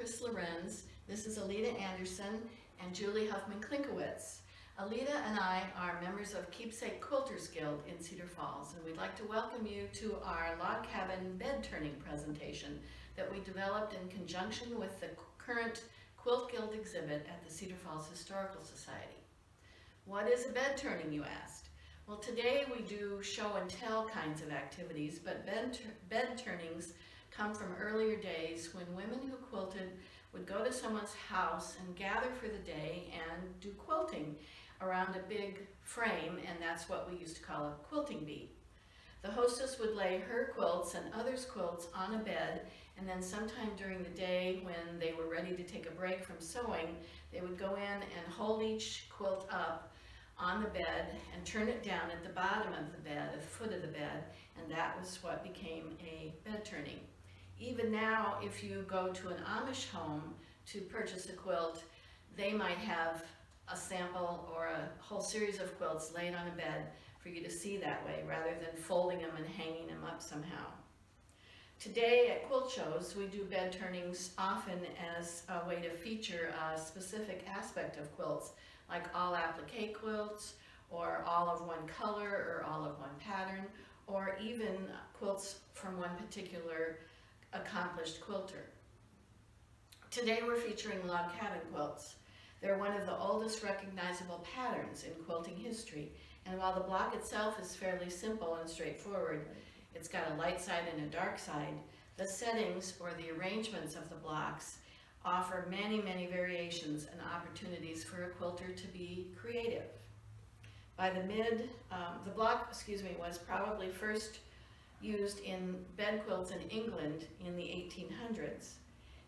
artist Lorenz. This is Aleta Anderson and Julie Huffman-Klinkowitz. Aleta and I are members of Keepsake Quilters Guild in Cedar Falls, and we'd like to welcome you to our log cabin bed turning presentation that we developed in conjunction with the current Quilt Guild exhibit at the Cedar Falls Historical Society. What is a bed turning, you asked? Well, today we do show and tell kinds of activities, but bed turnings come from earlier days when women who quilted would go to someone's house and gather for the day and do quilting around a big frame, and that's what we used to call a quilting bee. The hostess would lay her quilts and others' quilts on a bed, and then sometime during the day when they were ready to take a break from sewing, they would go in and hold each quilt up on the bed and turn it down at the bottom of the bed, at the foot of the bed, and that was what became a bed turning. Even now, if you go to an Amish home to purchase a quilt, they might have a sample or a whole series of quilts laid on a bed for you to see that way, rather than folding them and hanging them up somehow. Today at quilt shows, we do bed turnings often as a way to feature a specific aspect of quilts, like all applique quilts, or all of one color, or all of one pattern, or even quilts from one particular accomplished quilter. Today we're featuring log cabin quilts. They're one of the oldest recognizable patterns in quilting history, and while the block itself is fairly simple and straightforward, it's got a light side and a dark side, the settings or the arrangements of the blocks offer many, many variations and opportunities for a quilter to be creative. By the block was probably first used in bed quilts in England in the 1800s,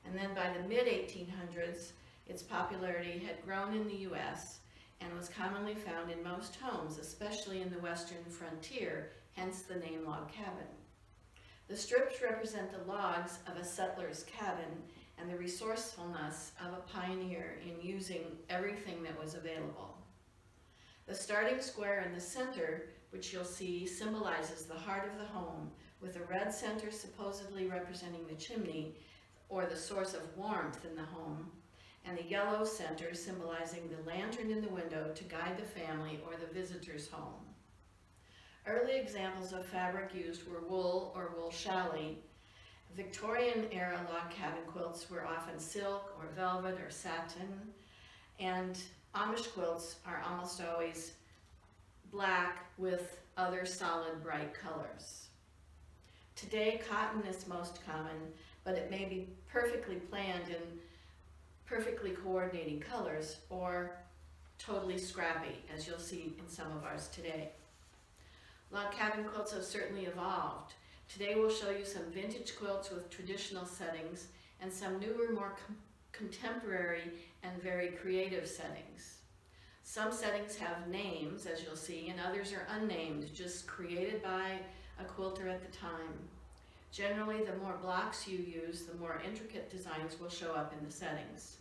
and then by the mid-1800s, its popularity had grown in the US and was commonly found in most homes, especially in the western frontier, hence the name log cabin. The strips represent the logs of a settler's cabin and the resourcefulness of a pioneer in using everything that was available. The starting square in the center, which you'll see, symbolizes the heart of the home, with a red center supposedly representing the chimney or the source of warmth in the home, and the yellow center symbolizing the lantern in the window to guide the family or the visitor's home. Early examples of fabric used were wool or wool challis. Victorian-era log cabin quilts were often silk or velvet or satin, and Amish quilts are almost always black with other solid bright colors. Today, cotton is most common, but it may be perfectly planned in perfectly coordinating colors or totally scrappy, as you'll see in some of ours today. Log cabin quilts have certainly evolved. Today we'll show you some vintage quilts with traditional settings and some newer, more contemporary and very creative settings. Some settings have names, as you'll see, and others are unnamed, just created by a quilter at the time. Generally, the more blocks you use, the more intricate designs will show up in the settings.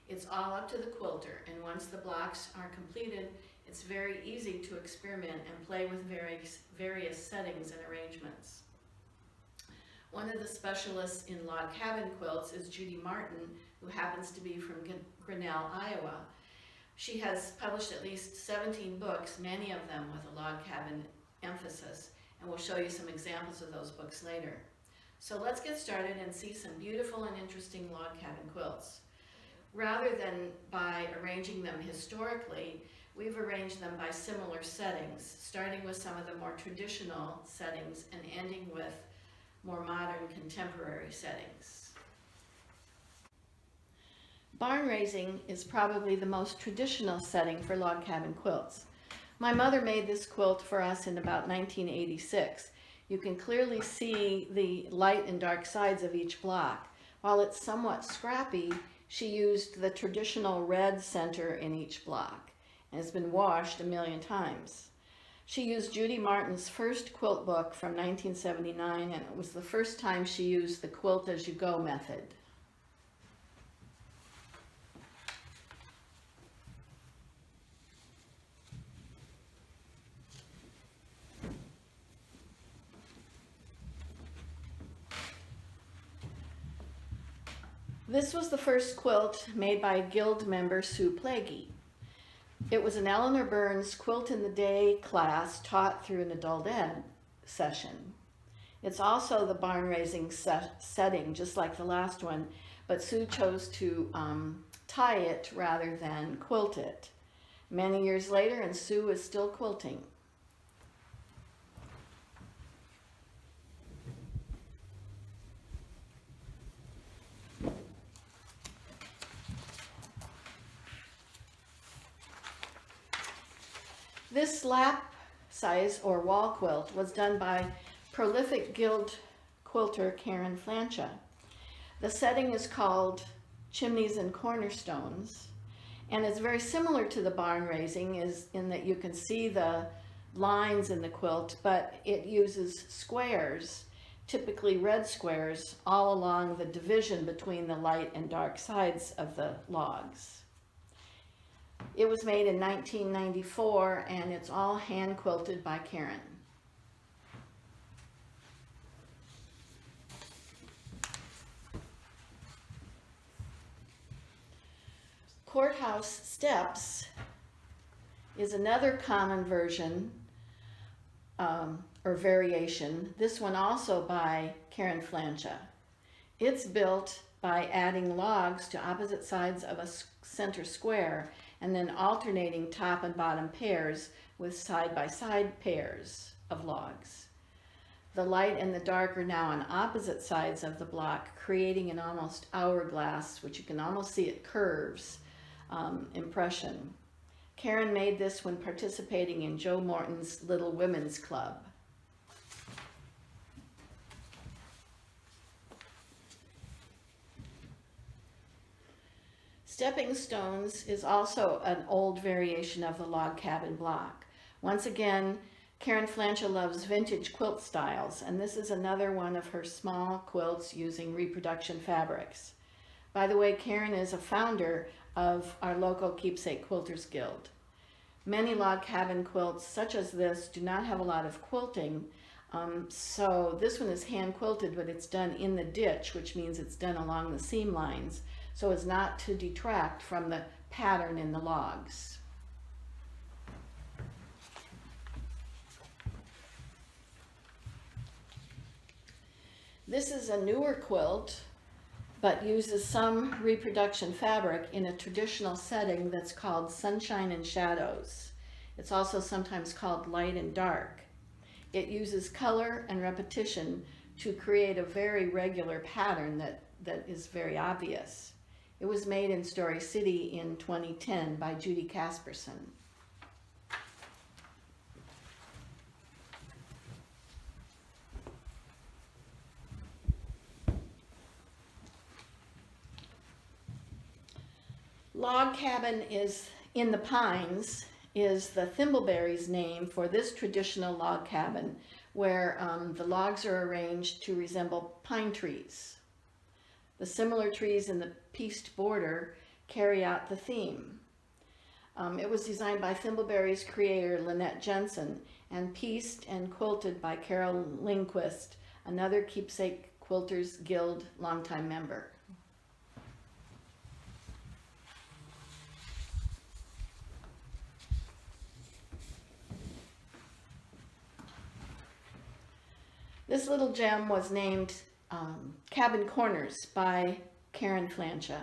It's all up to the quilter, and once the blocks are completed, it's very easy to experiment and play with various settings and arrangements. One of the specialists in log cabin quilts is Judy Martin, who happens to be from Grinnell, Iowa. She has published at least 17 books, many of them with a log cabin emphasis, and we'll show you some examples of those books later. So let's get started and see some beautiful and interesting log cabin quilts. Rather than by arranging them historically, we've arranged them by similar settings, starting with some of the more traditional settings and ending with more modern contemporary settings. Barn raising is probably the most traditional setting for log cabin quilts. My mother made this quilt for us in about 1986. You can clearly see the light and dark sides of each block. While it's somewhat scrappy, she used the traditional red center in each block and has been washed a million times. She used Judy Martin's first quilt book from 1979, and it was the first time she used the quilt as you go method. This was the first quilt made by Guild member Sue Plaguey. It was an Eleanor Burns Quilt in the Day class taught through an adult ed session. It's also the barn raising setting, just like the last one, but Sue chose to tie it rather than quilt it. Many years later, and Sue is still quilting. This lap size or wall quilt was done by prolific Guild quilter Karen Flancha. The setting is called Chimneys and Cornerstones, and it's very similar to the barn raising in that you can see the lines in the quilt, but it uses squares, typically red squares, all along the division between the light and dark sides of the logs. It was made in 1994, and it's all hand quilted by Karen. Courthouse steps is another common version or variation, this one also by Karen Flancha. It's built by adding logs to opposite sides of a center square and then alternating top and bottom pairs with side-by-side pairs of logs. The light and the dark are now on opposite sides of the block, creating an almost hourglass, which you can almost see it curves, impression. Karen made this when participating in Joe Morton's Little Women's Club. Stepping stones is also an old variation of the log cabin block. Once again, Karen Flancha loves vintage quilt styles, and this is another one of her small quilts using reproduction fabrics. By the way, Karen is a founder of our local Keepsake Quilters Guild. Many log cabin quilts, such as this, do not have a lot of quilting, so this one is hand quilted, but it's done in the ditch, which means it's done along the seam lines, so as not to detract from the pattern in the logs. This is a newer quilt, but uses some reproduction fabric in a traditional setting that's called Sunshine and Shadows. It's also sometimes called Light and Dark. It uses color and repetition to create a very regular pattern that is very obvious. It was made in Story City in 2010 by Judy Casperson. Log cabin is in the pines is the thimbleberry's name for this traditional log cabin where the logs are arranged to resemble pine trees. The similar trees in the pieced border carry out the theme. It was designed by thimbleberry's creator Lynette Jensen and pieced and quilted by Carol Lindquist, another Keepsake Quilters Guild longtime member. This little gem was named Cabin Corners by Karen Flancha.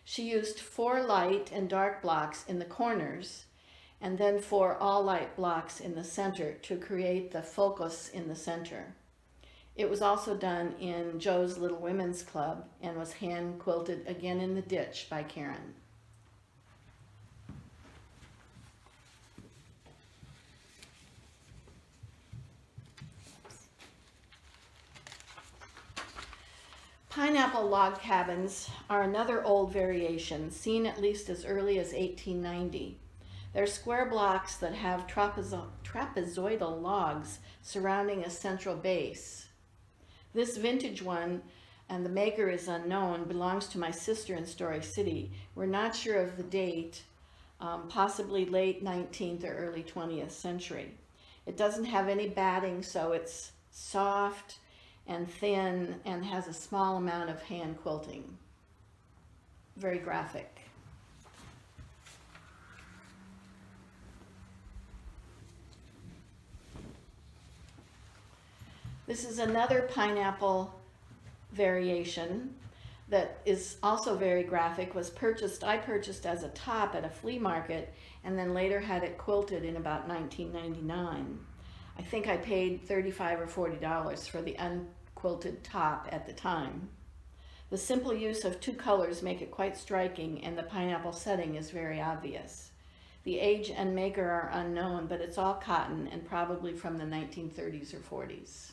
She used 4 light and dark blocks in the corners and then 4 all light blocks in the center to create the focus in the center. It was also done in Joe's Little Women's Club and was hand quilted again in the ditch by Karen. Pineapple log cabins are another old variation, seen at least as early as 1890. They're square blocks that have trapezoidal logs surrounding a central base. This vintage one, and the maker is unknown, belongs to my sister in Story City. We're not sure of the date, possibly late 19th or early 20th century. It doesn't have any batting, so it's soft and thin and has a small amount of hand quilting. very graphic. This is another pineapple variation that is also very graphic. I purchased as a top at a flea market and then later had it quilted in about 1999. I think I paid $35 or $40 for the unquilted top at the time. The simple use of two colors make it quite striking, and the pineapple setting is very obvious. The age and maker are unknown, but it's all cotton and probably from the 1930s or 40s.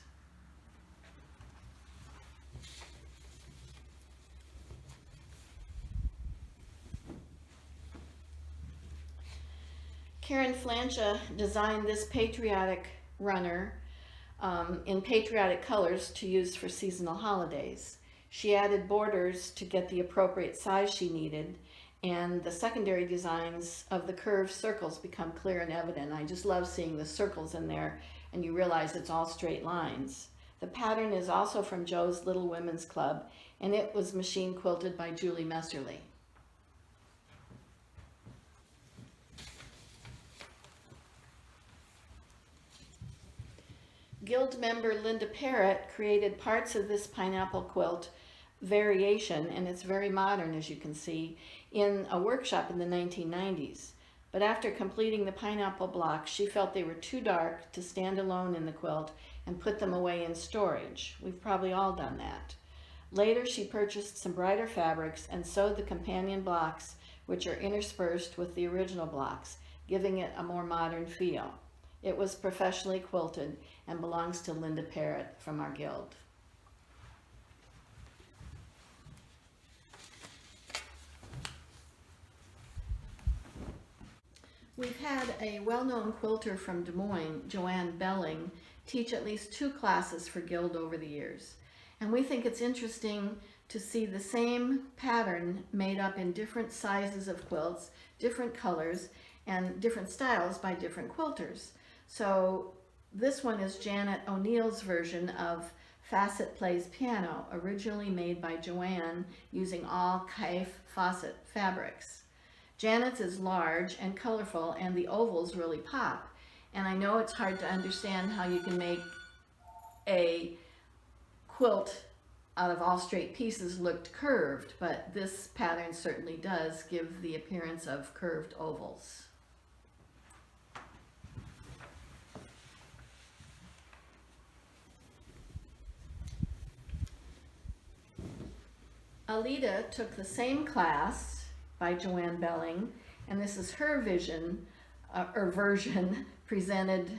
Karen Flancha designed this patriotic runner in patriotic colors to use for seasonal holidays. She added borders to get the appropriate size she needed, and the secondary designs of the curved circles become clear and evident. I just love seeing the circles in there, and you realize it's all straight lines. The pattern is also from Joe's Little Women's Club, and it was machine quilted by Julie Messerly. Guild member Linda Parrott created parts of this pineapple quilt variation, and it's very modern, as you can see, in a workshop in the 1990s. But after completing the pineapple blocks, she felt they were too dark to stand alone in the quilt and put them away in storage. We've probably all done that. Later, she purchased some brighter fabrics and sewed the companion blocks, which are interspersed with the original blocks, giving it a more modern feel. It was professionally quilted and belongs to Linda Parrott from our guild. We've had a well-known quilter from Des Moines, Joanne Belling, teach at least 2 classes for Guild over the years. And we think it's interesting to see the same pattern made up in different sizes of quilts, different colors, and different styles by different quilters. So this one is Janet O'Neill's version of Facet Plays Piano, originally made by Joanne using all Kaif Fawcett fabrics. Janet's is large and colorful, and the ovals really pop. And I know it's hard to understand how you can make a quilt out of all straight pieces look curved, but this pattern certainly does give the appearance of curved ovals. Aleta took the same class by Joanne Belling, and this is her version presented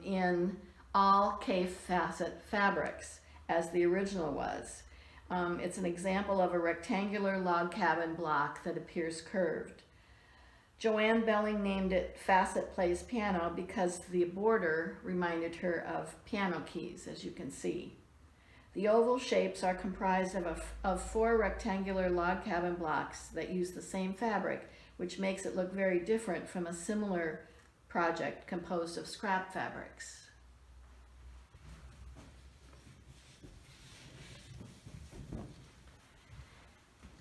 in all Kaif Facet fabrics, as the original was. It's an example of a rectangular log cabin block that appears curved. Joanne Belling named it Facet Plays Piano because the border reminded her of piano keys, as you can see. The oval shapes are comprised of 4 rectangular log cabin blocks that use the same fabric, which makes it look very different from a similar project composed of scrap fabrics.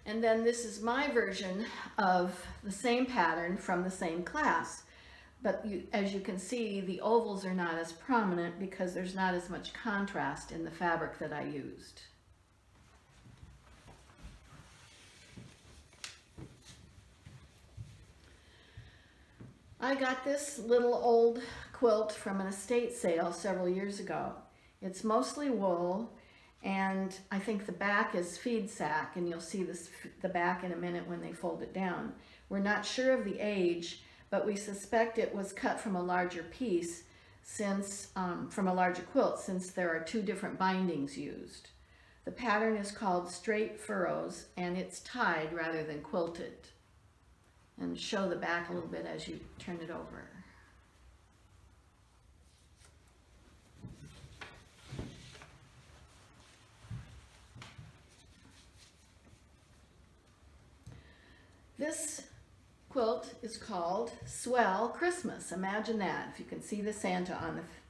And then this is my version of the same pattern from the same class. But as you can see, the ovals are not as prominent because there's not as much contrast in the fabric that I used. I got this little old quilt from an estate sale several years ago. It's mostly wool, and I think the back is feed sack, and you'll see the back in a minute when they fold it down. We're not sure of the age, but we suspect it was cut from a larger piece, from a larger quilt, since there are 2 different bindings used. The pattern is called straight furrows, and it's tied rather than quilted. And show the back a little bit as you turn it over. This quilt is called Swell Christmas. Imagine that, if you can see the Santa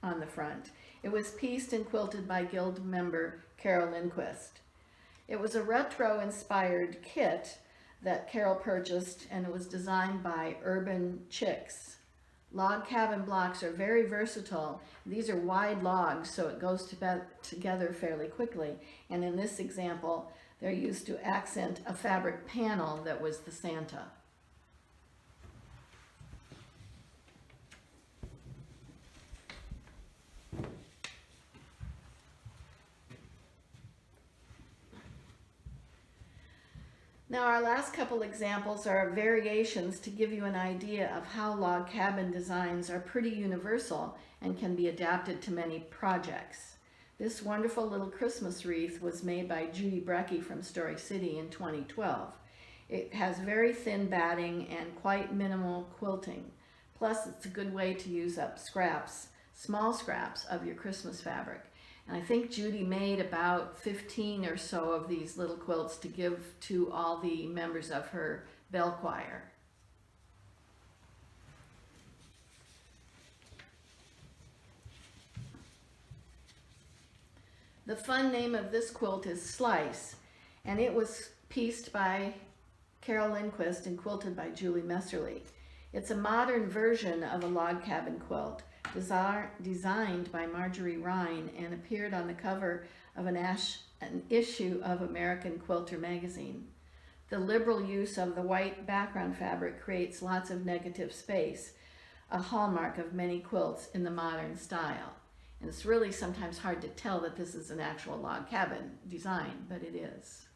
on the front. It was pieced and quilted by Guild member Carol Lindquist. It was a retro-inspired kit that Carol purchased, and it was designed by Urban Chicks. Log cabin blocks are very versatile. These are wide logs, so it goes together fairly quickly. And in this example, they're used to accent a fabric panel that was the Santa. Now our last couple examples are variations to give you an idea of how log cabin designs are pretty universal and can be adapted to many projects. This wonderful little Christmas wreath was made by Judy Brecky from Story City in 2012. It has very thin batting and quite minimal quilting. Plus it's a good way to use up scraps, small scraps of your Christmas fabric. And I think Judy made about 15 or so of these little quilts to give to all the members of her bell choir. The fun name of this quilt is Slice, and it was pieced by Carol Lindquist and quilted by Julie Messerly. It's a modern version of a log cabin quilt, designed by Marjorie Rhine, and appeared on the cover of an issue of American Quilter magazine. The liberal use of the white background fabric creates lots of negative space, a hallmark of many quilts in the modern style. And it's really sometimes hard to tell that this is an actual log cabin design, but it is.